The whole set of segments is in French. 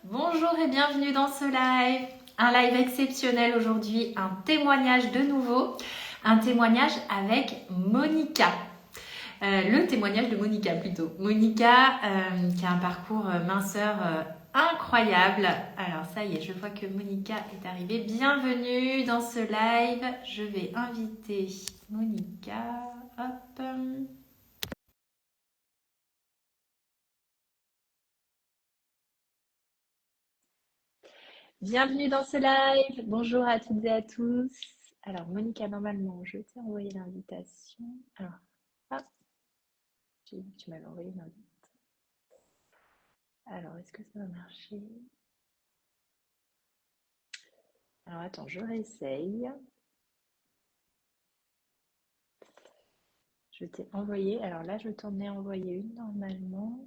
Bonjour et bienvenue dans ce live. Un live exceptionnel aujourd'hui, un témoignage de nouveau, un témoignage avec Monica. Le témoignage de Monica plutôt. Monica qui a un parcours minceur incroyable. Alors ça y est, je vois que Monica est arrivée. Bienvenue dans ce live. Je vais inviter Monica. Hop. Bienvenue dans ce live. Bonjour à toutes et à tous. Alors, Monica, normalement, je t'ai envoyé l'invitation. Alors, ah, tu m'avais envoyé l'invitation. Alors, est-ce que ça va marcher? Alors, attends, je réessaye. Je t'ai envoyé. Alors là, je t'en ai envoyé une normalement.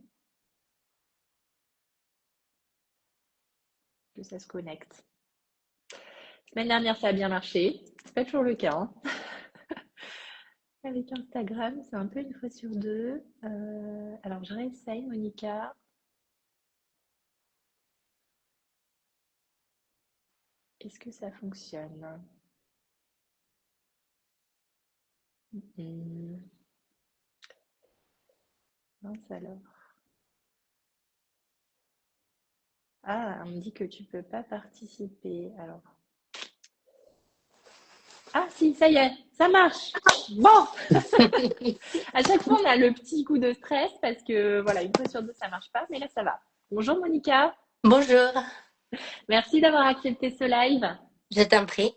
Que ça se connecte. Semaine dernière, ça a bien marché. C'est pas toujours le cas, hein. Avec Instagram, c'est un peu une fois sur deux. Alors, je réessaye, Monica. Est-ce que ça fonctionne? Hmm, mince alors. Ah, on me dit que tu peux pas participer. Alors. Ah si, ça y est, ça marche. Bon, à chaque fois on a le petit coup de stress parce que voilà, une fois sur deux ça marche pas, mais là ça va. Bonjour Monica, Bonjour, merci d'avoir accepté ce live. je t'en prie.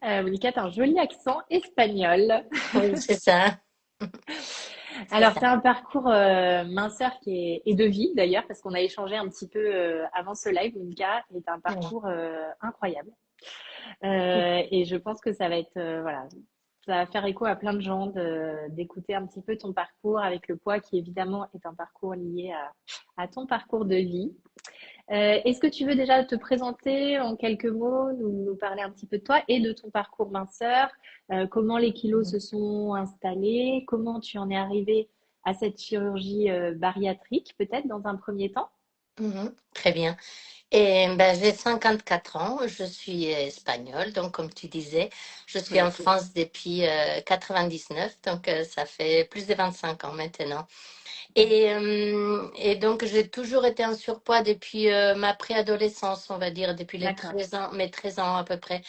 Monica, tu as un joli accent espagnol. Oui, c'est ça, c'est Alors, ça. tu as un parcours minceur et de vie d'ailleurs, parce qu'on a échangé un petit peu avant ce live, Monica, et tu as un Oui. parcours incroyable. Et je pense que ça va être, voilà, ça va faire écho à plein de gens d'écouter un petit peu ton parcours avec le poids qui évidemment est un parcours lié à ton parcours de vie. Est-ce que tu veux déjà te présenter en quelques mots, nous parler un petit peu de toi et de ton parcours minceur, comment les kilos se sont installés, comment tu en es arrivé à cette chirurgie bariatrique, peut-être dans un premier temps? Très bien. Et ben, j'ai 54 ans, je suis espagnole, donc comme tu disais, je suis en Oui. France depuis 99, donc ça fait plus de 25 ans maintenant. Et donc j'ai toujours été en surpoids depuis ma préadolescence, on va dire, depuis les D'accord. 13 ans, mes 13 ans à peu près.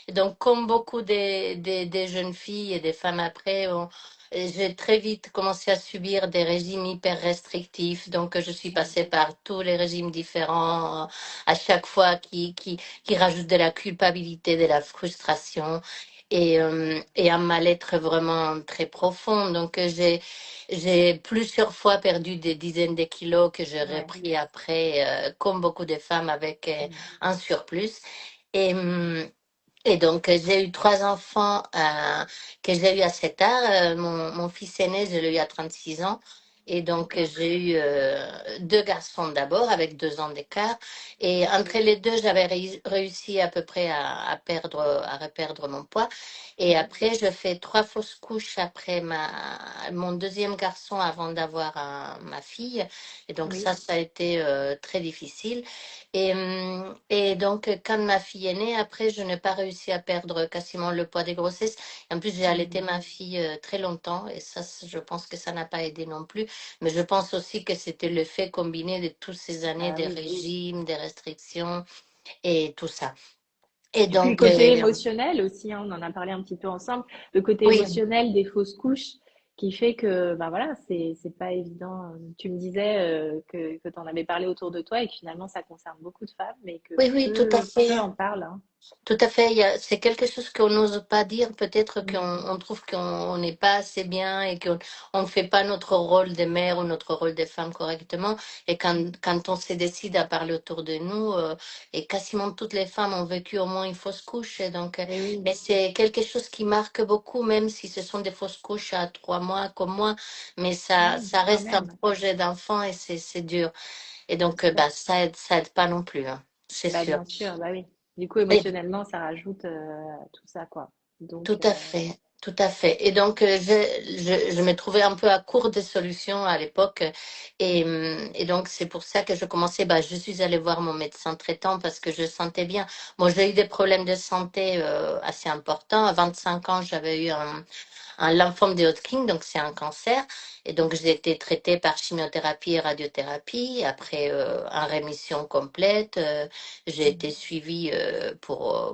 Et donc comme beaucoup des jeunes filles et des femmes après, j'ai très vite commencé à subir des régimes hyper restrictifs. Donc je suis Oui. passée par tous les régimes différents, à chaque fois qui rajoutent de la culpabilité, de la frustration. Et un mal-être vraiment très profond. Donc, j'ai plusieurs fois perdu des dizaines de kilos que j'ai Ouais. repris après, comme beaucoup de femmes avec Mm. un surplus. Et, hum, et donc, j'ai eu trois enfants que j'ai eu à 7 ans. Mon fils aîné, je l'ai eu à 36 ans. Et donc, D'accord. j'ai eu deux garçons d'abord, avec 2 ans d'écart. Et entre les deux, j'avais réussi à peu près à reperdre mon poids. Et Oui. après, je fais trois fausses couches après mon deuxième garçon avant d'avoir ma fille. Et donc, Oui. ça a été très difficile. Et donc, quand ma fille est née, après, je n'ai pas réussi à perdre quasiment le poids des grossesses. En plus, j'ai allaité Mm. ma fille très longtemps et ça, je pense que ça n'a pas aidé non plus. Mais je pense aussi que c'était le fait combiné de toutes ces années Ah de oui. régime, de restrictions et tout ça. Et Et puis le donc, côté émotionnel aussi, hein, on en a parlé un petit peu ensemble, le côté oui, émotionnel des fausses couches qui fait que, ben voilà, c'est pas évident. Tu me disais que tu en avais parlé autour de toi et que finalement ça concerne beaucoup de femmes, mais que oui, oui, tout à peu fait. en parlent, hein. Tout à fait, c'est quelque chose qu'on n'ose pas dire, peut-être qu'on Mm. on trouve qu'on n'est pas assez bien et qu'on ne fait pas notre rôle de mère ou notre rôle de femme correctement. Et quand on se décide à parler autour de nous, et quasiment toutes les femmes ont vécu au moins une fausse couche. Et donc, Eh oui, mais c'est quelque chose qui marque beaucoup, même si ce sont des fausses couches à 3 mois comme moi, mais oui, ça quand reste un même, projet d'enfant et c'est dur. Et c'est donc, sûr. bah, ça aide pas non plus, hein, c'est Bah sûr. bien sûr, bah oui. Du coup, Et émotionnellement, ça rajoute tout ça, quoi. Donc, tout à fait. Tout à fait. Et donc, je me trouvais un peu à court de solutions à l'époque. Et donc, c'est pour ça que je commençais. Bah, je suis allée voir mon médecin traitant parce que je sentais bien. Moi, j'ai eu des problèmes de santé assez importants. À 25 ans, j'avais eu un lymphome de Hodgkin, donc c'est un cancer. Et donc, j'ai été traitée par chimiothérapie et radiothérapie. Après, en rémission complète, j'ai été Mhm. suivie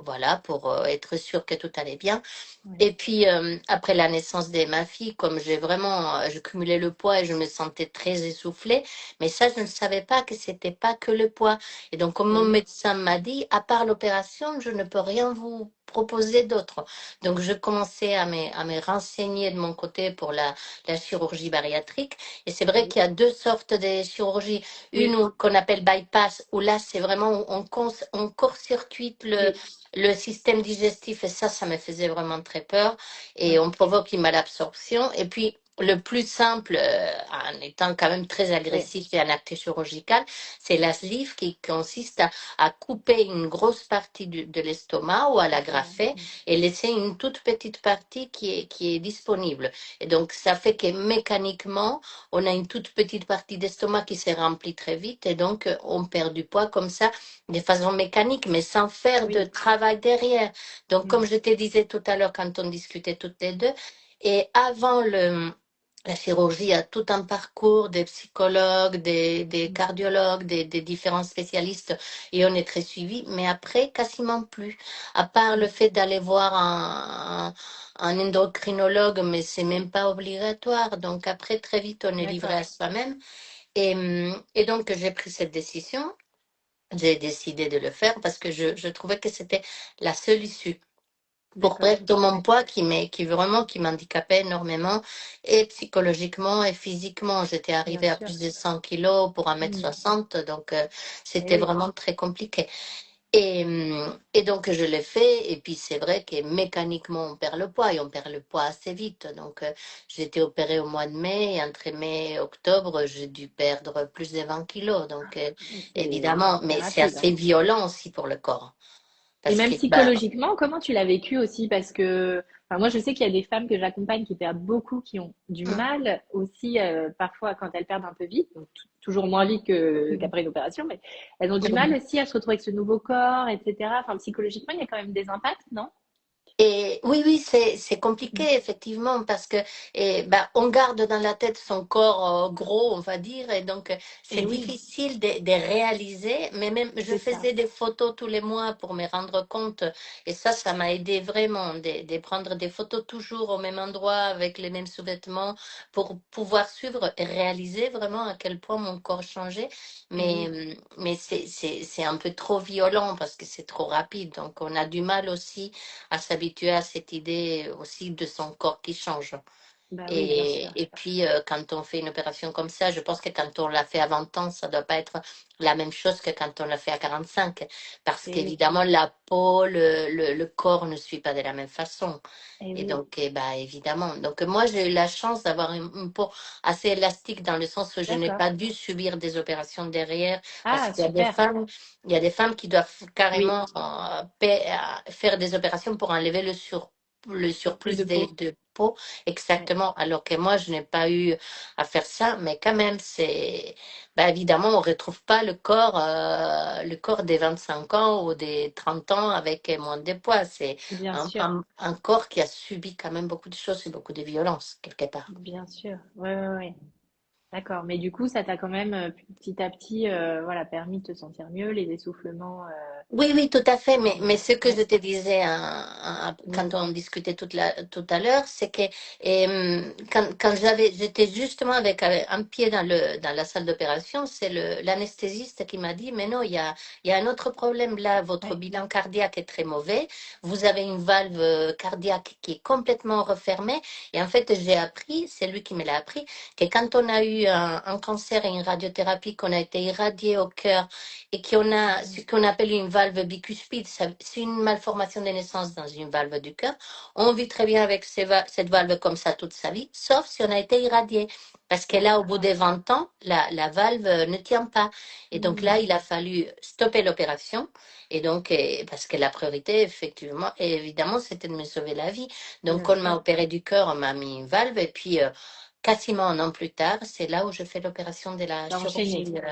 voilà, pour être sûre que tout allait bien. Ouais. Et puis, après la naissance de ma fille, comme je cumulais le poids et je me sentais très essoufflée, mais ça, je ne savais pas que c'était pas que le poids. Et donc, comme Et mon oui, médecin m'a dit, à part l'opération, je ne peux rien vous proposer d'autre. Donc, je commençais à me renseigner de mon côté pour la chirurgie bariatrique. Et c'est vrai oui, qu'il y a deux sortes de chirurgie. Une oui, qu'on appelle bypass, où là, c'est vraiment, où on court-circuite oui, le système digestif, et ça me faisait vraiment très peur, et ouais, on provoque une malabsorption. Et puis, le plus simple, en étant quand même très ouais, agressif et un acte chirurgical, c'est la sleeve qui consiste à couper une grosse partie de l'estomac ou à la l'estomac. graffer Mm. et laisser une toute petite partie qui est disponible. Et donc, ça fait que mécaniquement, on a une toute petite partie d'estomac qui se remplit très vite et donc on perd du poids comme ça de façon mécanique, mais sans faire de Oui, travail derrière. Donc, mm. comme je te disais tout à l'heure quand on discutait toutes les deux, et avant la chirurgie, il y a tout un parcours des psychologues, des Mm. cardiologues, des différents spécialistes, et on est très suivi, mais après, quasiment plus. À part le Mm. fait d'aller voir un endocrinologue, mais c'est même pas obligatoire. Donc après, très vite, on est livré D'accord. à soi-même. Et donc, j'ai pris cette décision. J'ai décidé de le faire parce que je trouvais que c'était la seule issue pour D'accord. perdre mon Ouais. poids qui m'handicapait énormément et psychologiquement et physiquement. J'étais Bien arrivée à sûr. plus de 100 kilos pour un mètre Mm. soixante, donc Eh c'était oui, vraiment très compliqué. Et donc, je l'ai fait. Et puis, c'est vrai que mécaniquement, on perd le poids et on perd le poids assez vite. Donc, j'ai été opérée au mois de mai et entre mai et octobre, j'ai dû perdre plus de 20 kilos. Donc, évidemment, c'est mais c'est rapide, hein. assez violent aussi pour le corps. Et Parce même que, bah, psychologiquement, comment tu l'as vécu aussi? Parce que, enfin, moi, je sais qu'il y a des femmes que j'accompagne qui perdent beaucoup, qui ont du mal aussi, parfois, quand elles perdent un peu vite, donc toujours moins vite qu'après une opération, mais elles ont du mal aussi à se retrouver avec ce nouveau corps, etc. Enfin, psychologiquement, il y a quand même des impacts, non? et oui, oui, c'est compliqué, Mm. effectivement, parce que bah, on garde dans la tête son corps gros, on va dire, et donc c'est Et oui, difficile de réaliser, mais même je c'est ça. faisais des photos tous les mois pour me rendre compte, et ça m'a aidé vraiment de prendre des photos toujours au même endroit, avec les mêmes sous-vêtements, pour pouvoir suivre et réaliser vraiment à quel point mon corps changeait, Et oui, mais c'est un peu trop violent parce que c'est trop rapide, donc on a du mal aussi à s'habituer à cette idée aussi de son corps qui change. bah oui, bien sûr. Et puis, quand on fait une opération comme ça, je pense que quand on l'a fait à 20 ans, ça ne doit pas être la même chose que quand on l'a fait à 45. Parce Et oui, qu'évidemment, la peau, le corps ne suit pas de la même façon. et Et oui, donc, bah, évidemment. Donc, moi, j'ai eu la chance d'avoir une peau assez élastique dans le sens où je n'ai d'accord. pas dû subir des opérations derrière. Parce Ah, qu'il y a des super. femmes, il y a des femmes qui doivent Oui, carrément faire des opérations pour enlever le surplus surplus de peau. de peau. Ouais. Exactement. Alors que moi, je n'ai pas eu à faire ça, mais quand même, bah, évidemment, on retrouve pas le corps des 25 ans ou des 30 ans avec moins de poids. C'est Bien sûr. un corps qui a subi quand même beaucoup de choses et beaucoup de violences, quelque part. Bien sûr. Ouais, ouais, ouais. D'accord. Mais du coup, ça t'a quand même petit à petit, voilà, permis de te sentir mieux, les essoufflements. Oui, oui, tout à fait. Mais ce que Ouais. je te disais Mm. quand on discutait tout à l'heure, c'est que quand j'étais justement avec un pied dans la salle d'opération, c'est l'anesthésiste qui m'a dit, mais non, il y a un autre problème là. Votre Ouais. bilan cardiaque est très mauvais. Vous avez une valve cardiaque qui est complètement refermée. Et en fait, j'ai appris, c'est lui qui me l'a appris, que quand on a eu eu un cancer et une radiothérapie, qu'on a été irradié au cœur et qu'on a ce qu'on appelle une valve bicuspide. C'est une malformation de naissance dans une valve du cœur. On vit très bien avec cette valve comme ça toute sa vie, sauf si on a été irradié. Parce que là, au bout des D'accord. 20 ans, la valve ne tient pas. Et donc là, Hmm. il a fallu stopper l'opération. Et donc, parce que la priorité, effectivement, et évidemment, c'était de me sauver la vie. Donc, Bien on m'a sûr. opéré du cœur, on m'a mis une valve. Et puis, quasiment un an plus tard, c'est là où je fais l'opération de la T'as chirurgie, enchaîné.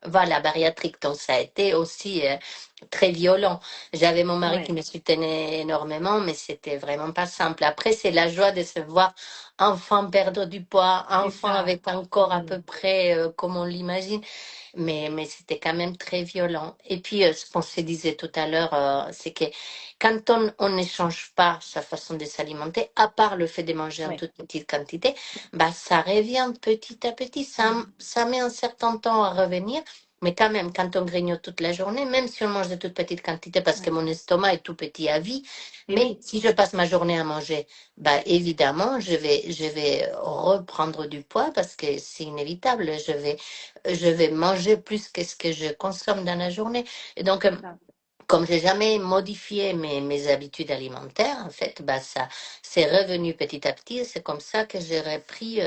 voilà, bariatrique. Donc, ça a été aussi très violent. J'avais mon mari qui Ouais. me soutenait énormément, mais c'était vraiment pas simple. Après, c'est la joie de se voir enfant perdre du poids, C'est enfant ça. avec un corps à Hmm. peu près comme on l'imagine. Mais c'était quand même très violent. Et puis, ce qu'on se disait tout à l'heure, c'est que quand on ne change pas sa façon de s'alimenter, à part le fait de manger en Ouais. toute petite quantité, bah, ça revient petit à petit. Ça met un certain temps à revenir. Mais quand même, quand on grignote toute la journée, même si on mange de toute petite quantité, parce que Ouais. mon estomac est tout petit à vie, Et mais oui. si je passe ma journée à manger, bah, évidemment, je vais reprendre du poids parce que c'est inévitable. Je vais manger plus que ce que je consomme dans la journée. Et donc, C'est ça. comme j'ai jamais modifié mes habitudes alimentaires, en fait, bah, ça, c'est revenu petit à petit. Et c'est comme ça que j'ai repris,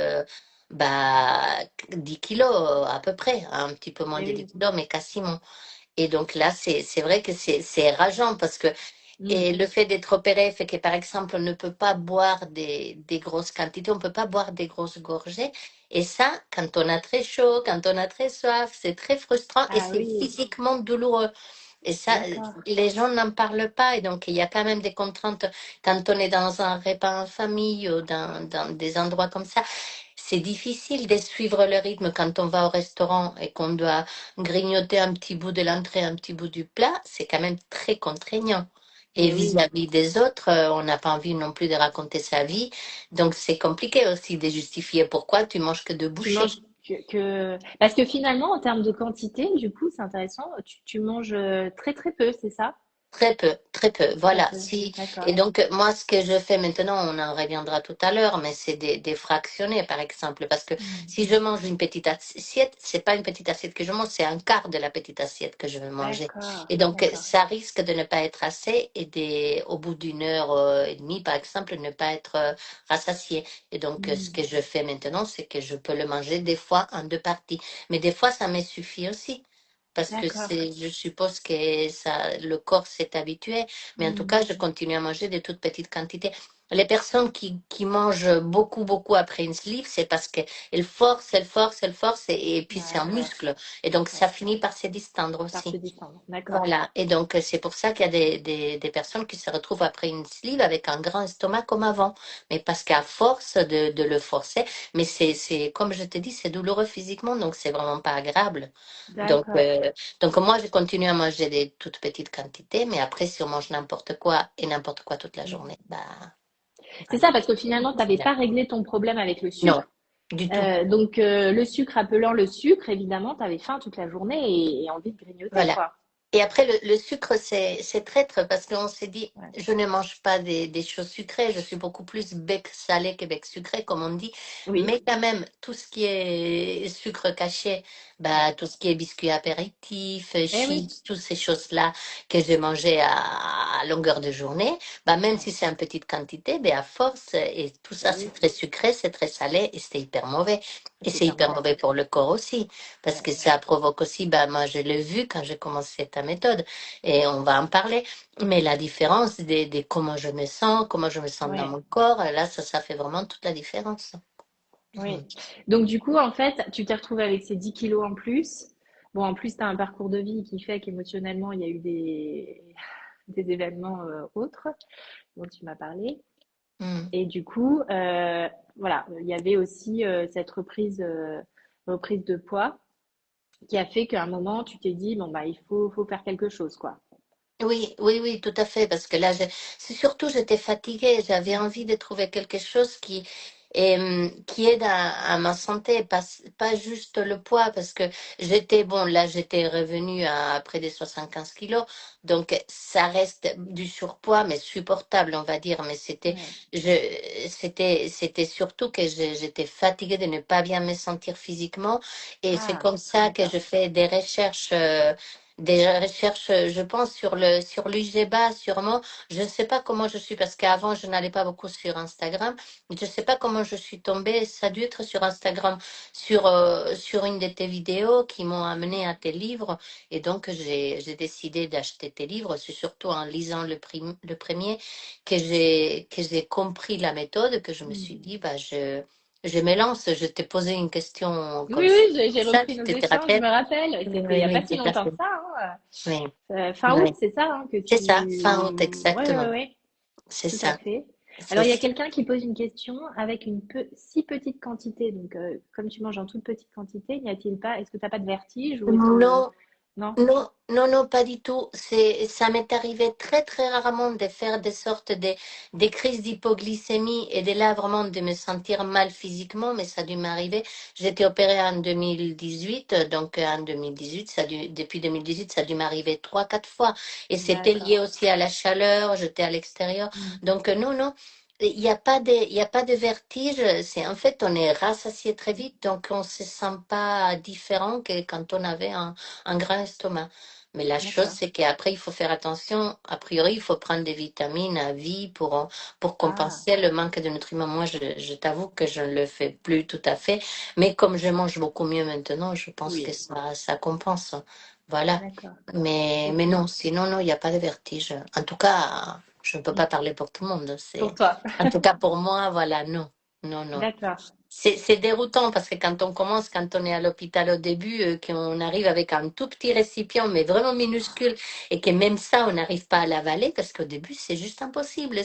bah, 10 kilos à peu près, un petit peu moins Et de 10 oui. kilos, mais quasiment. Et donc là, c'est vrai que c'est rageant parce que Hmm. et le fait d'être opéré fait que, par exemple, on ne peut pas boire des grosses quantités, on ne peut pas boire des grosses gorgées. Et ça, quand on a très chaud, quand on a très soif, c'est très frustrant et Ah c'est oui. physiquement douloureux. Et ça, D'accord. les gens n'en parlent pas. Et donc, il y a quand même des contraintes quand on est dans un repas en famille ou dans des endroits comme ça. C'est difficile de suivre le rythme quand on va au restaurant et qu'on doit grignoter un petit bout de l'entrée, un petit bout du plat. C'est quand même très contraignant. Et Et oui. vis-à-vis des autres, on n'a pas envie non plus de raconter sa vie. Donc, c'est compliqué aussi de justifier pourquoi tu manges que deux Tu bouchées. manges Parce que finalement, en termes de quantité, du coup, c'est intéressant. Tu manges très très peu, c'est ça? Très peu, Très voilà. peu. Si, et D'accord. donc, moi, ce que je fais maintenant, on en reviendra tout à l'heure, mais c'est des fractionnés, par exemple, parce que Hmm. si je mange une petite assiette, c'est pas une petite assiette que je mange, c'est un quart de la petite assiette que je vais manger. D'accord. Et donc, D'accord. ça risque de ne pas être assez et au bout d'une heure et demie, par exemple, ne pas être rassasié. Et donc, ce Hmm. que je fais maintenant, c'est que je peux le manger des fois en deux parties. Mais des fois, ça me suffit aussi. Parce que D'accord. je suppose que le corps s'est habitué, mais en tout Hmm. cas, je continue à manger de toutes petites quantités. Les personnes qui mangent beaucoup, beaucoup après une sleeve, c'est parce qu'elles forcent, elles forcent, elles forcent, et puis c'est un D'accord. muscle. Et donc, Ouais. ça finit par se distendre Par se aussi. distendre. D'accord. Voilà. Et donc, c'est pour ça qu'il y a des personnes qui se retrouvent après une sleeve avec un grand estomac comme avant. Mais parce qu'à force de le forcer, mais comme je te dis, c'est douloureux physiquement, donc c'est vraiment pas agréable. Donc, D'accord. euh, donc moi, je continue à manger des toutes petites quantités, mais après, si on mange n'importe quoi et n'importe quoi toute la Hmm. journée, bah, C'est voilà. ça, parce que finalement, tu n'avais Voilà. pas réglé ton problème avec le Non, sucre. du tout. Donc, le sucre appelant le sucre, évidemment, tu avais faim toute la journée et envie de grignoter, Voilà. quoi. Et après, le sucre, c'est traître parce qu'on s'est dit, Ouais. je ne mange pas des choses sucrées, je suis beaucoup plus bec salé que bec sucré, comme on dit. Oui. Mais quand même, tout ce qui est sucre caché, bah, Ouais. tout ce qui est biscuits apéritifs, Eh oui. chips, toutes ces choses-là que je mangeais à longueur de journée, bah, même Ouais. si c'est en petite quantité, bah, à force, et tout ça, Eh c'est oui. très sucré, c'est très salé et c'est hyper mauvais. Et C'est c'est hyper hyper mauvais. mauvais pour le corps aussi. Parce Ouais. que ça provoque aussi, ben, moi je l'ai vu quand j'ai commencé ta méthode, et on va en parler, mais la différence de comment je me sens dans Ouais. mon corps, là, ça fait vraiment toute la différence. Oui. Mhm. Donc, du coup, en fait, tu t'es retrouvée avec ces 10 kilos en plus. Bon, en plus, tu as un parcours de vie qui fait qu'émotionnellement, il y a eu des événements autres dont tu m'as parlé. Mhm. Et du coup, voilà, il y avait aussi cette reprise de poids qui a fait qu'à un moment, tu t'es dit, bon, bah, faut faire quelque chose, quoi. Oui, oui, oui, tout à fait, parce que là, c'est surtout, j'étais fatiguée, j'avais envie de trouver quelque chose et qui aide à ma santé, pas juste le poids, parce que bon, là, j'étais revenue à près des 75 kilos, donc ça reste du surpoids, mais supportable, on va dire, mais Ouais. c'était surtout que j'étais fatiguée de ne pas bien me sentir physiquement, et c'est Ah, comme ça que d'accord. je fais des recherches, je pense, sur l'UGBA, sûrement. Je ne sais pas comment je suis, parce qu'avant, je n'allais pas beaucoup sur Instagram. Je ne sais pas comment je suis tombée. Ça a dû être sur Instagram, sur une de tes vidéos qui m'ont amené à tes livres. Et donc, j'ai décidé d'acheter tes livres. C'est surtout en lisant le premier que j'ai compris la méthode, que je me suis Hmm. dit, bah, je me lance. Je t'ai posé une question Oui, comme oui, j'ai ça, repris tu nos te échanges, je rappelles? me rappelle. Oui, C'était il n'y oui, a pas oui, si tout à longtemps fait. que ça, hein. Oui, Fin août, oui. c'est ça, hein, que C'est ça, fin août, tu... Ouais, ouais, exactement. ouais, C'est tout à ça, fait. c'est Alors, il y a ça. quelqu'un qui pose une question avec une si petite quantité. Donc, comme tu manges en toute petite quantité, n'y a-t-il pas... Est-ce que tu n'as pas de vertige ou est-ce que... Non, Non? non, non, non, pas du tout. Ça m'est arrivé très, très rarement de faire des sortes des crises d'hypoglycémie et de là vraiment de me sentir mal physiquement, mais ça a dû m'arriver. J'étais opérée en 2018, donc en 2018, depuis 2018, ça a dû m'arriver trois, quatre fois. Et c'était D'accord. lié aussi à la chaleur, j'étais à l'extérieur. Hmm. Donc non, non. Il y a pas de vertige. En fait, on est rassasié très vite, donc on se sent pas différent que quand on avait un grand estomac. Mais la chose, D'accord. c'est qu'après, il faut faire attention. A priori, il faut prendre des vitamines à vie pour Ah, compenser le manque de nutriments. Moi, je t'avoue que je ne le fais plus tout à fait. Mais comme je mange beaucoup mieux maintenant, je pense que oui. ça compense. Voilà. D'accord. Mais Ok. non, sinon, non, il n'y a pas de vertige. En tout cas, je ne peux pas Hmm. parler pour tout le monde. Pour toi. En tout cas, pour moi, voilà, non. Non, non. D'accord. C'est déroutant parce que quand on commence, quand on est à l'hôpital au début, qu'on arrive avec un tout petit récipient, mais vraiment minuscule, et que même ça, on n'arrive pas à l'avaler parce qu'au début, c'est juste impossible.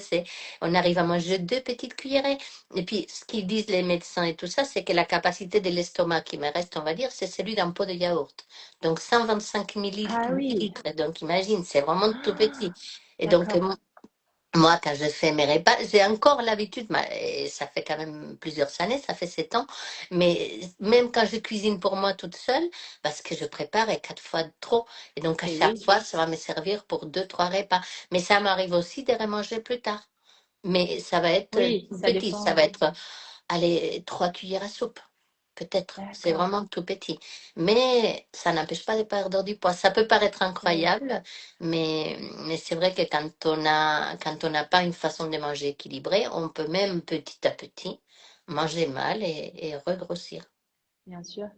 On arrive à manger deux petites cuillerées. Et puis, ce qu'ils disent les médecins et tout ça, c'est que la capacité de l'estomac qui me reste, on va dire, c'est celui d'un pot de yaourt. Donc, 125 Ah oui. millilitres. Donc, imagine, c'est vraiment tout petit. Ah, Et donc, d'accord. moi, quand je fais mes repas, j'ai encore l'habitude, et ça fait quand même plusieurs années, ça fait 7 ans, mais même quand je cuisine pour moi toute seule, parce que je prépare et 4 fois de trop, et donc à Et chaque oui. fois, ça va me servir pour 2, 3 repas. Mais ça m'arrive aussi de remanger plus tard. Mais ça va être Oui, tout ça petit, ça va dépend. être, allez, 3 cuillères à soupe, peut-être. C'est D'accord. vraiment tout petit. Mais ça n'empêche pas de perdre du poids. Ça peut paraître Oui, incroyable, mais c'est vrai que quand on n'a pas une façon de manger équilibrée, on peut même petit à petit manger mal et regrossir. bien sûr.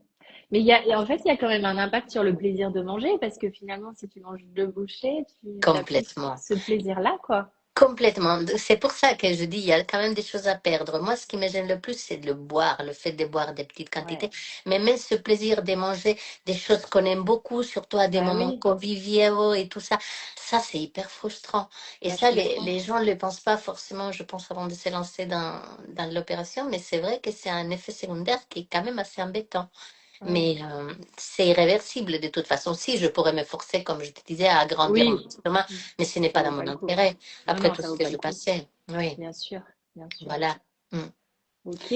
Mais et en fait, il y a quand même un impact sur le plaisir de manger parce que finalement, si tu manges deux bouchées, tu n'as plus Complètement. ce plaisir-là, quoi. Complètement. C'est pour ça que je dis, il y a quand même des choses à perdre. Moi, ce qui me gêne le plus, c'est de le boire, le fait de boire des petites quantités. Ouais. Mais même ce plaisir de manger des choses qu'on aime beaucoup, surtout à des Bah moments oui, conviviaux et tout ça, ça, c'est hyper frustrant. Et bah je ça, les, comprends. les gens ne le pensent pas forcément, je pense, avant de se lancer dans l'opération. Mais c'est vrai que c'est un effet secondaire qui est quand même assez embêtant. Ouais. Mais c'est irréversible de toute façon. Si je pourrais me forcer, comme je te disais, à agrandir mon Oui, estomac, mais ce n'est ça pas dans vaut mon pas le coup. intérêt, Non, après non, tout ça ce vaut que pas le j'ai coup. passé. Oui, Bien sûr, bien sûr. voilà. Mm. Ok.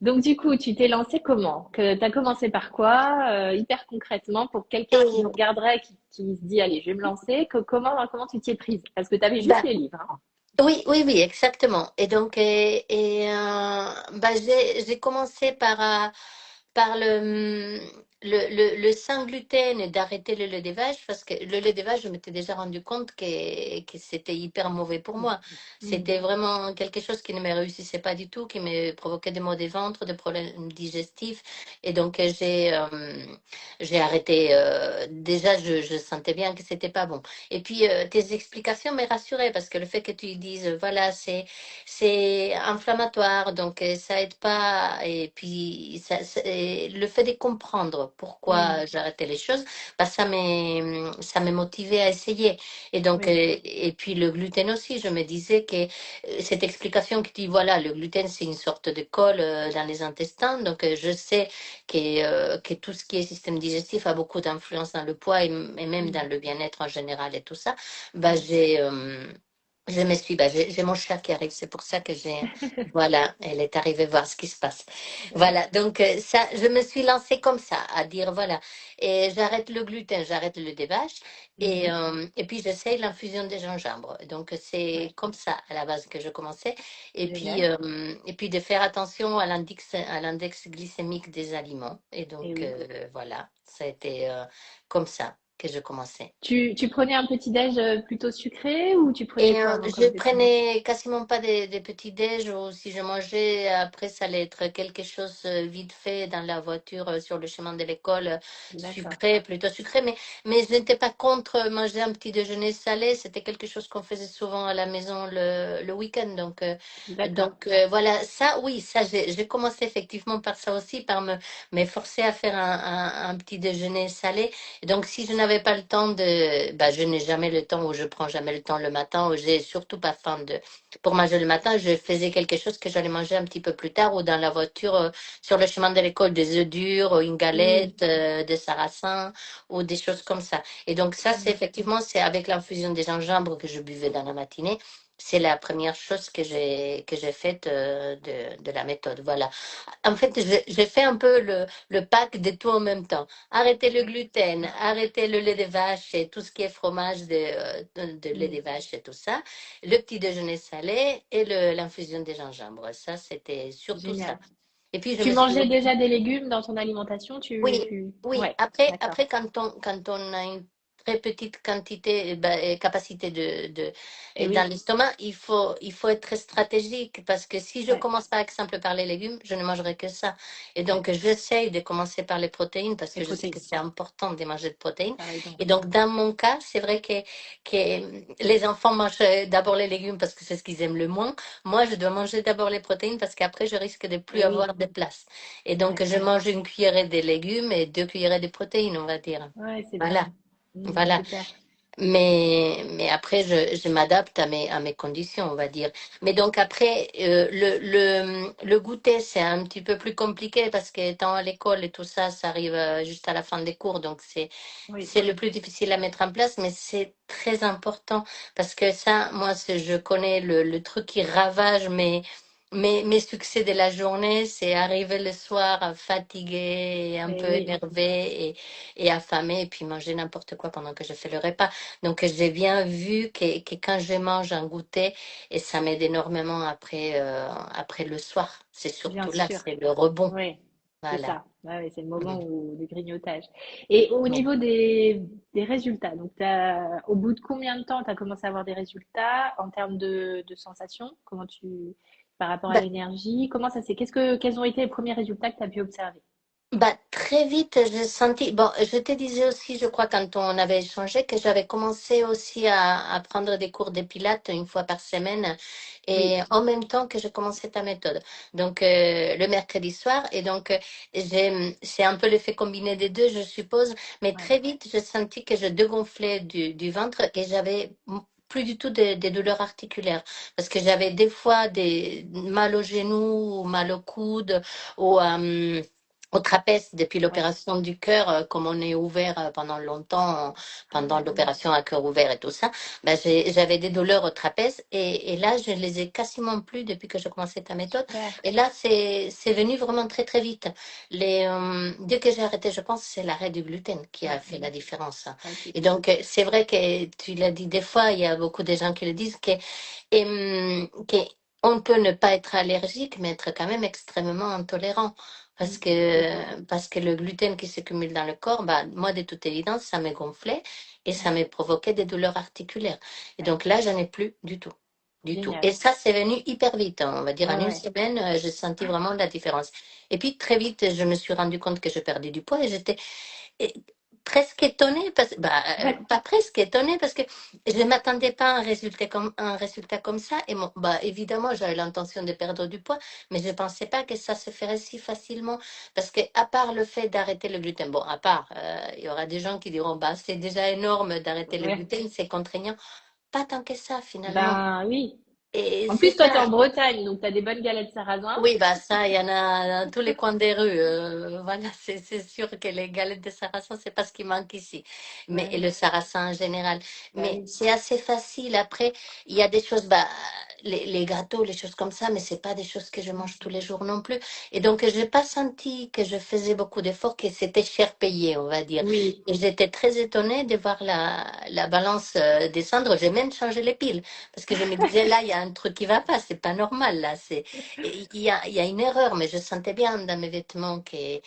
Donc du coup, tu t'es lancé comment? Que t'as commencé par quoi, hyper concrètement, pour quelqu'un qui Et, nous regarderait, qui se dit, allez, je vais me lancer, comment tu t'y es prise? Parce que tu avais juste bah, les livres, hein. oui, oui, oui, exactement. Et donc, bah, j'ai commencé par le sans gluten et d'arrêter le lait des vaches parce que le lait des vaches, je m'étais déjà rendu compte que c'était hyper mauvais pour moi. Mm. C'était vraiment quelque chose qui ne me réussissait pas du tout, qui me provoquait des maux de ventre, des problèmes digestifs. Et donc, j'ai arrêté. Déjà, je sentais bien que c'était pas bon. Et puis, tes explications m'ont rassurée parce que le fait que tu dises, voilà, c'est inflammatoire, donc ça aide pas. Et puis, et le fait de comprendre Mm. pourquoi j'arrêtais les choses, bah, ça m'est motivé à essayer. Et donc, Oui, et puis le gluten aussi, je me disais que cette explication qui dit, voilà, le gluten, c'est une sorte de colle dans les intestins, donc je sais que tout ce qui est système digestif a beaucoup d'influence dans le poids et même mm. dans le bien-être en général et tout ça. Bah, Ouais. Je me suis, bah, j'ai mon chat qui arrive, c'est pour ça que voilà, elle est arrivée voir ce qui se passe. Voilà, donc ça, je me suis lancée comme ça, à dire voilà, et j'arrête le gluten, j'arrête le débâche, Mhm. et puis j'essaye l'infusion de gingembre. Donc c'est Ouais, comme ça à la base que je commençais, génial. et puis de faire attention à l'index glycémique des aliments. Et Et donc oui. voilà, ça a été comme ça que je commençais. Tu prenais un petit-déj plutôt sucré ou tu prenais Et quoi avant je comme déjeuner? prenais quasiment pas des petits déj ou si je mangeais, après ça allait être quelque chose vite fait dans la voiture sur le chemin de l'école, D'accord, sucré, plutôt sucré, mais je n'étais pas contre manger un petit déjeuner salé, c'était quelque chose qu'on faisait souvent à la maison le week-end. d'accord. Voilà, ça oui, ça j'ai commencé effectivement par ça aussi, par m'efforcer à faire un petit déjeuner salé. Et donc, si je n'avais pas le temps bah, je n'ai jamais le temps ou je prends jamais le temps le matin ou j'ai surtout pas faim pour manger le matin, je faisais quelque chose que j'allais manger un petit peu plus tard ou dans la voiture, sur le chemin de l'école, des œufs durs, ou une Hmm, galette, des sarrasins ou des choses comme ça. Et donc, ça, c'est hmm. effectivement, c'est avec l'infusion des gingembre que je buvais dans la matinée. C'est la première chose que j'ai faite de la méthode. Voilà. En fait, j'ai fait un peu le pack de tout en même temps. Arrêter le gluten, arrêter le lait de vache et tout ce qui est fromage de lait Hmm, de vache et tout ça. Le petit déjeuner salé et l'infusion de gingembre. Ça, c'était surtout ça. génial. Et puis, je Tu me suis mangeais déjà des légumes dans ton alimentation? oui, oui. Ouais, Après, d'accord. après quand on a une très petite quantité, capacité Et dans oui, l'estomac, il faut être très stratégique parce que si je ouais, commence par exemple par les légumes, je ne mangerai que ça. Et ouais, donc, j'essaye de commencer par les protéines parce les que je sais que protéines. c'est important de manger de protéines. T'as raison. Et donc, dans mon cas, c'est vrai que les enfants mangent d'abord les légumes parce que c'est ce qu'ils aiment le moins. Moi, je dois manger d'abord les protéines parce qu'après, je risque de plus Et oui, avoir de place. Et donc, ouais, je mange une cuillerée de légumes et 2 cuillerées de protéines, on va dire. ouais, c'est Voilà, bien. Hmm, voilà. super. Mais après, je m'adapte à mes conditions, on va dire. Mais donc après, le goûter, c'est un petit peu plus compliqué parce qu'étant à l'école et tout ça, ça arrive juste à la fin des cours. Donc Oui, c'est le plus difficile à mettre en place, mais c'est très important parce que ça, moi, je connais le truc qui ravage mes succès de la journée, c'est arriver le soir fatigué, un et peu oui, énervé et affamé, et puis manger n'importe quoi pendant que je fais le repas. Donc, j'ai bien vu que quand je mange un goûter, et ça m'aide énormément après le soir. C'est bien surtout là, sûr. c'est le rebond. Oui, c'est Voilà. ça. Ouais, ouais, c'est le Mm. moment du grignotage. Et au Oui. niveau des résultats, donc au bout de combien de temps tu as commencé à avoir des résultats en termes de sensations? Par rapport à Bah, l'énergie, comment ça s'est, quels ont été les premiers résultats que tu as pu observer? très vite, j'ai senti. Bon, je te disais aussi, je crois, quand on avait échangé, que j'avais commencé aussi à prendre des cours de pilates une fois par semaine Oui, et en même temps que je commençais ta méthode. Donc, le mercredi soir. Et donc, c'est un peu l'effet combiné des deux, je suppose. Mais ouais, très vite, j'ai senti que je dégonflais du ventre et j'avais plus du tout des douleurs articulaires parce que j'avais des fois des mal au genou ou mal au coude ou au trapèze depuis ouais. l'opération du cœur, comme on est ouvert pendant longtemps, Ah pendant ouais, l'opération à cœur ouvert et tout ça, ben j'avais des douleurs au trapèze et là, je les ai quasiment plus depuis que j'ai commencé ta méthode. super. Et là, c'est venu vraiment très, très vite. Dès que j'ai arrêté, je pense que c'est l'arrêt du gluten qui a Ouais, fait la différence. ça c'est Et sûr. donc, c'est vrai que tu l'as dit des fois, il y a beaucoup de gens qui le disent, on peut ne pas être allergique, mais être quand même extrêmement intolérant. Parce C'est ça. que, parce que le gluten qui se cumule dans le corps, bah, moi, de toute évidence, ça me gonflait et ça Ouais, me provoquait des douleurs articulaires. Et ouais. donc là, j'en ai plus du tout. Du tout. Génial. Et ça, c'est venu hyper vite, hein. On va dire Ouais, en une ouais. semaine, j'ai senti vraiment la différence. Et puis très vite, je me suis rendu compte que je perdais du poids et j'étais et presque étonnée, Ouais. pas presque étonnée, parce que je ne m'attendais pas à un résultat comme ça. Et évidemment, j'avais l'intention de perdre du poids, mais je ne pensais pas que ça se ferait si facilement. Parce que, à part le fait d'arrêter le gluten, bon, à part, il y aura des gens qui diront, bah, c'est déjà énorme d'arrêter le Ouais. gluten, c'est contraignant. Pas tant que ça, finalement. Ben oui. Et En c'est plus, toi, tu es ça. en Bretagne, donc tu as des bonnes galettes sarrasin. Oui, bah ça, il y en a dans tous les coins des rues. Voilà, c'est sûr que les galettes de sarrasin, c'est pas ce qui manque ici. Mais et Ouais, le sarrasin en général. bah Mais oui, c'est assez facile. Après, il y a des choses, bah, les gâteaux, les choses comme ça, mais c'est pas des choses que je mange tous les jours non plus. Et donc, j'ai pas senti que je faisais beaucoup d'efforts, que c'était cher payé, on va dire. oui, Et j'étais très étonnée de voir la balance descendre. J'ai même changé les piles parce que je me disais là, il y a un truc qui va pas. C'est pas normal là. Et il y a une erreur, mais je sentais bien dans mes vêtements que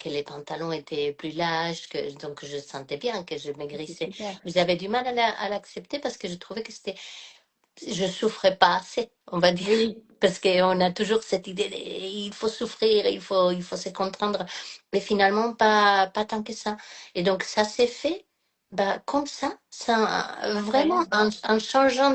les pantalons étaient plus larges, donc je sentais bien que je c'est maigrissais. super. Mais j'avais du mal à l'accepter parce que je trouvais que je souffrais pas assez, on va dire. Oui, Parce qu'on a toujours cette idée, il faut souffrir, il faut se contraindre. Mais finalement, pas tant que ça. Et donc, ça s'est fait, bah, comme ça, vraiment, incroyable. en changeant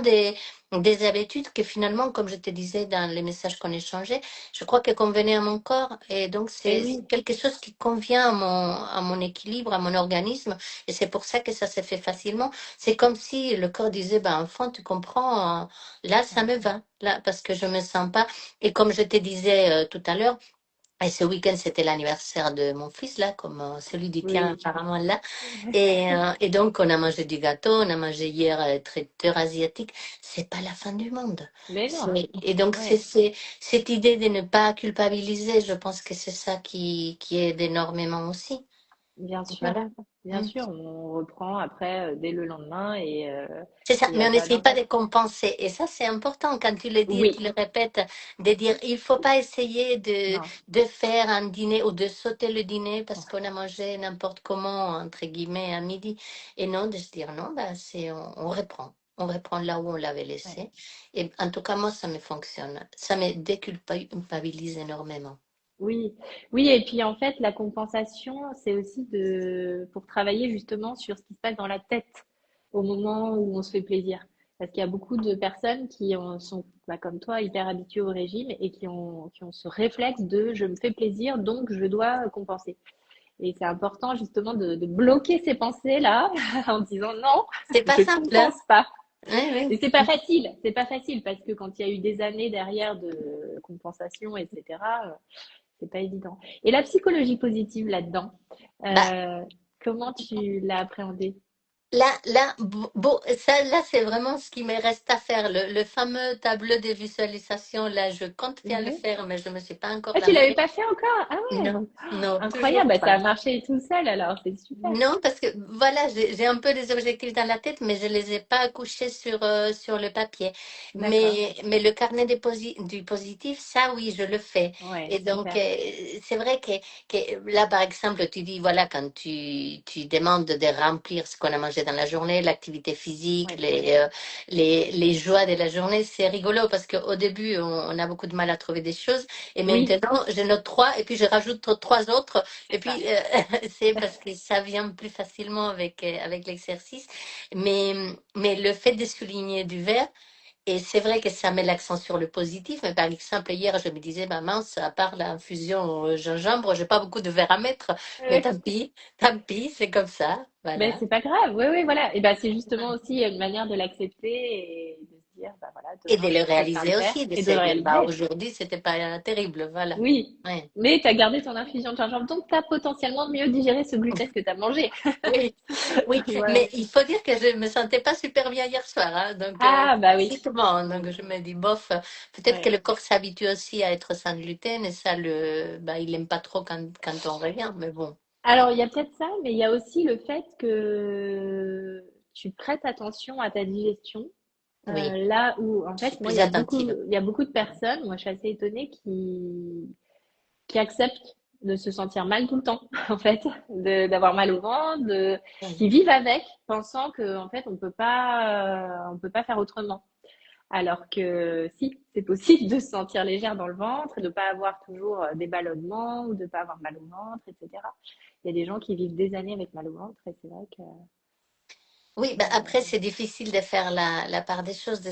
des habitudes que finalement, comme je te disais dans les messages qu'on échangeait, je crois qu'elles convenaient à mon corps. Et donc, Et c'est oui, quelque chose qui convient à mon équilibre, à mon organisme. Et c'est pour ça que ça s'est fait facilement. C'est comme si le corps disait, ben, enfant, tu comprends, là, ça me va, là, parce que je me sens pas. Et comme je te disais tout à l'heure, et ce week-end, c'était l'anniversaire de mon fils, là, comme celui du tien, oui, apparemment, là. Et donc, on a mangé du gâteau, on a mangé hier traiteur asiatique. C'est pas la fin du monde. mais non, Et donc, c'est ouais. cette idée de ne pas culpabiliser, je pense que c'est ça qui aide énormément aussi. Bien sûr, Voilà. bien Mm. sûr, on reprend après dès le lendemain et C'est ça, il n'y mais a on pas n'essaye pas de d'impact. compenser. Et ça, c'est important quand tu le dis et tu Oui, le répètes, de dire, il faut pas essayer non, de faire un dîner ou de sauter le dîner parce qu'on a mangé n'importe comment, entre guillemets, à midi. Et non, de se dire, non, bah, on reprend. On reprend là où on l'avait ouais. laissé. Et en tout cas, moi, ça me fonctionne. Ça me déculpabilise énormément. Oui, oui, et puis en fait, la compensation, c'est aussi pour travailler justement sur ce qui se passe dans la tête au moment où on se fait plaisir. Parce qu'il y a beaucoup de personnes sont, bah, comme toi, hyper habituées au régime et qui ont ce réflexe de je me fais plaisir, donc je dois compenser. Et c'est important justement de bloquer ces pensées-là en disant non, C'est pas je simple, hein? compense pas. Oui, Et c'est pas facile parce que quand il y a eu des années derrière de compensation, etc., c'est pas évident. Et la psychologie positive là-dedans, oui. euh, comment tu l'as appréhendée? Ça, là, c'est vraiment ce qui me reste à faire. Le fameux tableau de visualisation, là, je compte bien le Ouais. faire, mais je ne me suis pas encore Ah, tu l'avais lancée. pas fait encore? Ah ouais, Non, non, toujours incroyable, bah, ça pas. a marché tout seul alors, c'est super. Non, parce que voilà, j'ai un peu des objectifs dans la tête, mais je les ai pas couchés sur le papier. D'accord. Mais le carnet du positif, ça oui, je le fais. Ouais, Et donc, super. c'est vrai que là, par exemple, tu dis, voilà, quand tu demandes de remplir ce qu'on a mangé dans la journée, l'activité physique, Ouais. les joies de la journée, c'est rigolo parce qu'au début, on a beaucoup de mal à trouver des choses. Et Oui, maintenant, je note trois et puis je rajoute trois autres. Et c'est ça. puis, c'est parce que ça vient plus facilement avec l'exercice. Mais, mais le fait de souligner du vert, et c'est vrai que ça met l'accent sur le positif, mais par exemple, hier, je me disais, bah mince, à part l'infusion au gingembre, j'ai pas beaucoup de verre à mettre, mais Ouais. tant pis, c'est comme ça, Ben, voilà. c'est pas grave. Oui, oui, voilà. Et ben, c'est justement aussi une manière de l'accepter et de se dire, bah voilà, Et de demain, le je préfère le réaliser faire aussi, de et se de le dire, bah réaliser. aujourd'hui, c'était pas terrible, voilà. Oui. Ouais. Mais tu as gardé ton infusion de gingembre, donc tu as potentiellement mieux digéré ce gluten que tu as mangé. Oui, oui, Voilà. mais il faut dire que je me sentais pas super bien hier soir, hein, donc Ah, bah oui. physiquement, donc je me dis bof, peut-être que Ouais. le corps s'habitue aussi à être sans gluten et ça bah il aime pas trop quand on revient, mais bon, Alors, il y a peut-être ça, mais il y a aussi le fait que tu prêtes attention à ta digestion. oui, Là où, en je suis fait, moi, plus attentive. il y a beaucoup de personnes, moi, je suis assez étonnée, qui acceptent de se sentir mal tout le temps, en fait, d'avoir mal au ventre, Oui. qui vivent avec, pensant que, en fait, on peut pas faire autrement. Alors que si, c'est possible de se sentir légère dans le ventre, de ne pas avoir toujours des ballonnements ou de ne pas avoir mal au ventre, etc. Il y a des gens qui vivent des années avec mal au ventre et c'est vrai que Oui, bah après, c'est difficile de faire la part des choses, de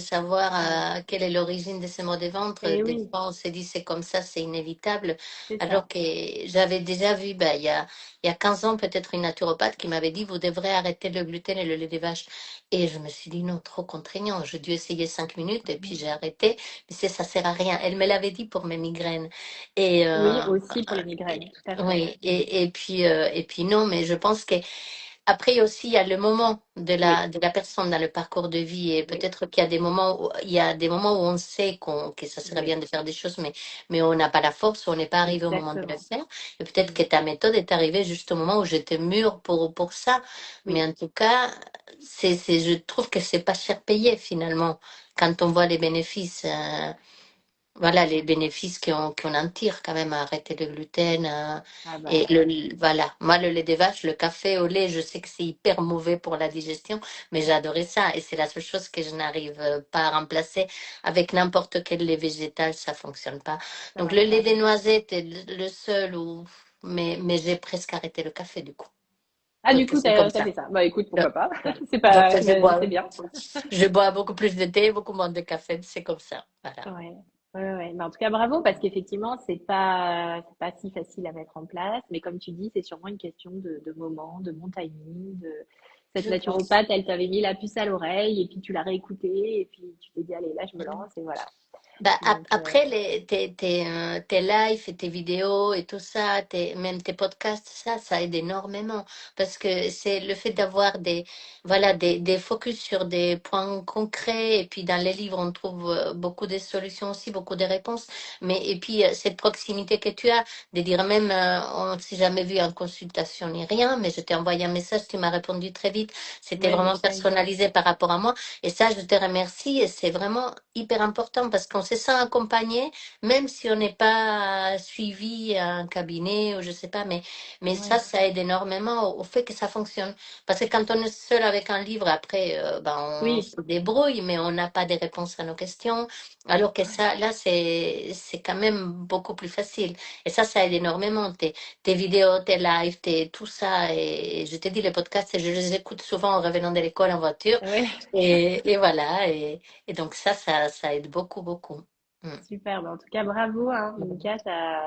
Ouais. savoir quelle est l'origine de ces maux de ventre. Et Des oui, fois, on se dit c'est comme ça, c'est inévitable. c'est Alors ça. que j'avais déjà vu, bah, il y a 15 ans, peut-être une naturopathe qui m'avait dit, vous devrez arrêter le gluten et le lait de vache. Et je me suis dit, non, trop contraignant. J'ai dû essayer 5 minutes et puis Mhm. j'ai arrêté. Mais ça sert à rien. Elle me l'avait dit pour mes migraines. Et, Oui, euh, aussi pour les migraines, tout à fait. oui, et puis non, mais je pense que après aussi, il y a le moment Oui, de la personne dans le parcours de vie et oui, peut-être qu'il y a des moments où, il y a des moments où on sait que ça serait oui, bien de faire des choses, mais on n'a pas la force, ou on n'est pas arrivé au moment de le exactement. faire. Et peut-être Mm. que ta méthode est arrivée juste au moment où j'étais mûre pour ça. Mais Oui, en tout cas, je trouve que c'est pas cher payé finalement quand on voit les bénéfices. Voilà les bénéfices qu'on en tire quand même à arrêter le gluten. ah Et bah, voilà, moi le lait des vaches, le café au lait, je sais que c'est hyper mauvais pour la digestion, mais j'adorais ça et c'est la seule chose que je n'arrive pas à remplacer avec n'importe quel lait végétal, ça fonctionne pas. ça Donc le marche lait pas. des noisettes est le seul où, mais j'ai presque arrêté le café du coup. Ah, du Donc coup, c'est comme t'as ça. fait ça. Bah, écoute, Donc, pourquoi pas? voilà. C'est Donc, pas, c'est bien. je bois beaucoup plus de thé, beaucoup moins de café, c'est comme ça. Voilà. Ouais. Ouais, ouais. Mais en tout cas, bravo, parce qu'effectivement, c'est pas si facile à mettre en place. Mais comme tu dis, c'est sûrement une question de moment, de bon timing, de cette Je pense. naturopathe, elle t'avait mis la puce à l'oreille, et puis tu l'as réécoutée, et puis tu t'es dit, allez, là, je me lance, et voilà. Bah, Donc, après, tes lives et tes vidéos et tout ça, même tes podcasts, ça aide énormément. Parce que c'est le fait d'avoir voilà, des focus sur des points concrets. Et puis, dans les livres, on trouve beaucoup de solutions aussi, beaucoup de réponses. Et puis, cette proximité que tu as, de dire même, on ne s'est jamais vu en consultation ni rien, mais je t'ai envoyé un message, tu m'as répondu très vite. C'était ouais, vraiment j'essaye. personnalisé par rapport à moi. Et ça, je te remercie et c'est vraiment hyper important parce qu'on se sent accompagné, même si on n'est pas suivi à un cabinet ou je sais pas, mais Ouais. ça aide énormément au fait que ça fonctionne. Parce que quand on est seul avec un livre, après, ben, on Oui. se débrouille, mais on n'a pas de réponses à nos questions. Alors que Ouais. ça, là, c'est quand même beaucoup plus facile. Et ça aide énormément. Tes vidéos, tes lives, tout ça. Et je t'ai dit, les podcasts, je les écoute souvent en revenant de l'école en voiture. Ouais. Et voilà, et donc ça aide beaucoup, beaucoup. Mm. Super. Bah, en tout cas, bravo, hein, Monica.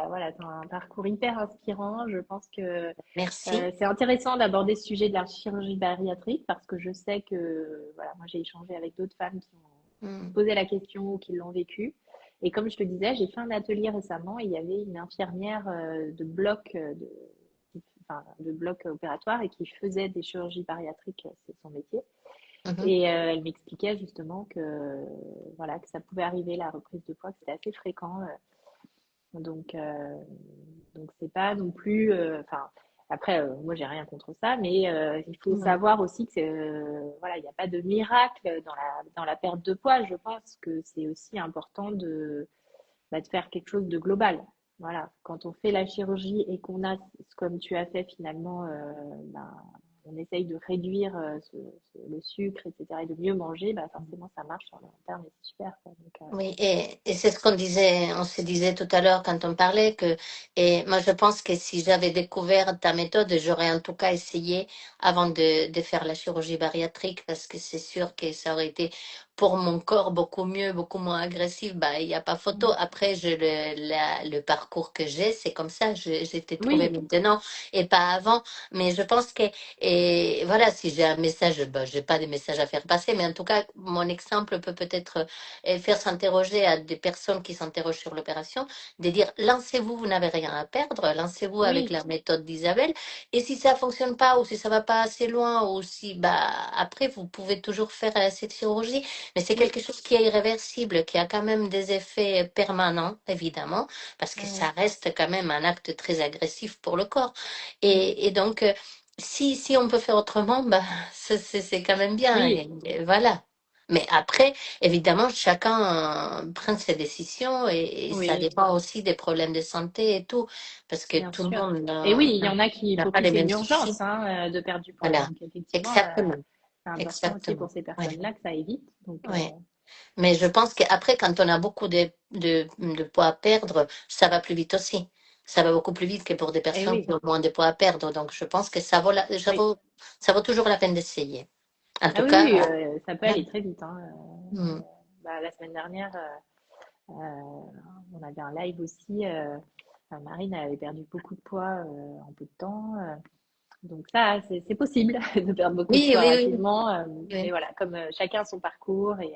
Voilà, t'as un parcours hyper inspirant. Je pense que Merci. c'est intéressant d'aborder ce sujet de la chirurgie bariatrique parce que je sais que, voilà, moi j'ai échangé avec d'autres femmes qui ont Mm. posé la question ou qui l'ont vécu. Et comme je te disais, j'ai fait un atelier récemment et il y avait une infirmière de bloc, enfin, de bloc opératoire et qui faisait des chirurgies bariatriques, c'est son métier. Mhm. Et elle m'expliquait justement que, voilà, que ça pouvait arriver la reprise de poids, que c'était assez fréquent. Donc, donc c'est pas non plus. Enfin, après, moi, j'ai rien contre ça, mais il faut Mm. savoir aussi que, voilà, il n'y a pas de miracle dans la perte de poids. Je pense que c'est aussi important bah, de faire quelque chose de global. Voilà, quand on fait la chirurgie et qu'on a, comme tu as fait finalement, ben, on essaye de réduire le sucre, etc., et de mieux manger, bah, forcément, ça marche sur le long terme et c'est super, quoi. Donc, Oui, et c'est ce on se disait tout à l'heure quand on parlait et moi je pense que si j'avais découvert ta méthode, j'aurais en tout cas essayé avant de faire la chirurgie bariatrique parce que c'est sûr que ça aurait été pour mon corps beaucoup mieux, beaucoup moins agressif. Bah, il n'y a pas photo. Après, le parcours que j'ai, c'est comme ça. J'ai été trouvée oui, maintenant et pas avant. Mais je pense que, et voilà, si j'ai un message, bah, j'ai pas de message à faire passer, mais en tout cas, mon exemple peut peut-être et faire s'interroger à des personnes qui s'interrogent sur l'opération, de dire lancez-vous, vous n'avez rien à perdre, lancez-vous avec oui, la méthode d'Isabelle. Et si ça fonctionne pas ou si ça va pas assez loin ou si bah après vous pouvez toujours faire cette chirurgie, mais c'est oui, quelque chose qui est irréversible, qui a quand même des effets permanents évidemment, parce que ouais, ça ouais. reste quand même un acte très agressif pour le corps. Mm. Et donc si on peut faire autrement, bah c'est quand même bien. Oui, Et voilà. Mais après, évidemment, chacun prend ses décisions et ça oui, dépend aussi des problèmes de santé et tout, parce que bien tout le sûr. monde Et oui, il y en a n'a pour pas qui les c'est mêmes une soucis. urgence, hein, de perdre du poids. Voilà, Donc effectivement, exactement, c'est important aussi pour exactement. ces Ouais, personnes-là que ça évite. Donc ouais. Mais je pense qu'après, quand on a beaucoup de poids à perdre, ça va plus vite aussi. Ça va beaucoup plus vite que pour des et personnes qui oui, ont moins de poids à perdre. Donc je pense que oui. ça vaut toujours la peine d'essayer. En Ah tout oui, cas, oui, ça peut voilà. aller très vite, hein. Mm. La semaine dernière, on avait un live aussi. Marine avait perdu beaucoup de poids en peu de temps. Donc ça, c'est possible de perdre beaucoup de Oui, poids oui, oui, rapidement. Mais oui. voilà, comme chacun son parcours et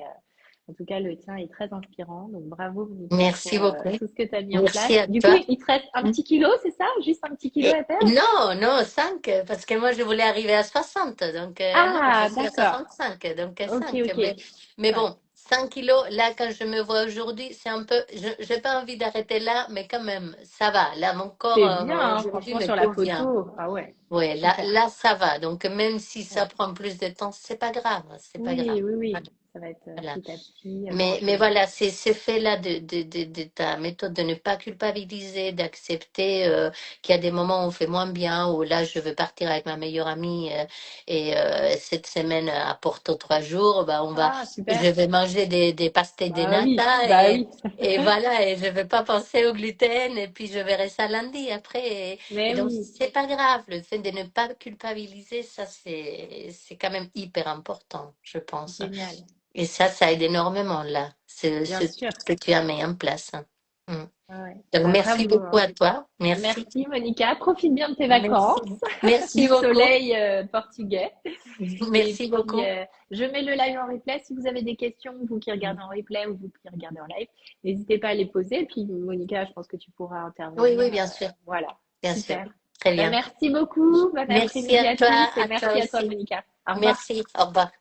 en tout cas, le tien est très inspirant. Donc bravo, Monica, Merci pour beaucoup. tout ce que tu as mis en place. Merci à Du coup, toi. il te reste un Mm. petit kilo, c'est ça? Juste un petit kilo Et à perdre? non, non, 5 parce que moi je voulais arriver à 60, donc non, je Ah, suis à d'accord. 65, donc Ok, 5. ok. Mais Ouais. bon, 5 kilos, là, quand je me vois aujourd'hui, c'est un peu, je n'ai pas envie d'arrêter là, mais quand même, ça va. Là, mon corps C'est bien, hein, aujourd'hui franchement, me sur la convient. photo. Ah ouais, Ouais, super. là, ça va. Donc, même si ça Ouais. prend plus de temps, c'est pas grave, c'est pas grave. Oui, oui, Voilà. oui. Ça va être Voilà. petit à petit. Mais voilà, c'est ce fait-là de ta méthode de ne pas culpabiliser, d'accepter qu'il y a des moments où on fait moins bien, où là, je veux partir avec ma meilleure amie et cette semaine à Porto 3 jours, bah, Ah, je super. vais manger des pastel de Bah oui, nata bah oui. et voilà, et je vais pas penser au gluten et puis je verrai ça lundi après. Et Mais donc, oui, c'est pas grave, le fait de ne pas culpabiliser, ça, c'est quand même hyper important, je pense. génial. Et ça aide énormément là, Bien sûr. ce que tu as mis en place. Mm. Ah ouais. Donc, Bah, merci bravo, beaucoup hein. à toi. Merci. Merci, Monica. Profite bien de tes Merci. vacances, Merci du beaucoup. soleil portugais. Et Merci puis, beaucoup. je mets le live en replay. Si vous avez des questions, vous qui regardez en replay ou vous qui regardez en live, n'hésitez pas à les poser. Et puis, Monica, je pense que tu pourras Oui, intervenir. oui, bien sûr. Voilà, Bien sûr. super. Très Bah, bien. merci beaucoup. Bon Merci après-midi à tous et à toi merci à toi, aussi. Monica. Au revoir. Merci. Au revoir.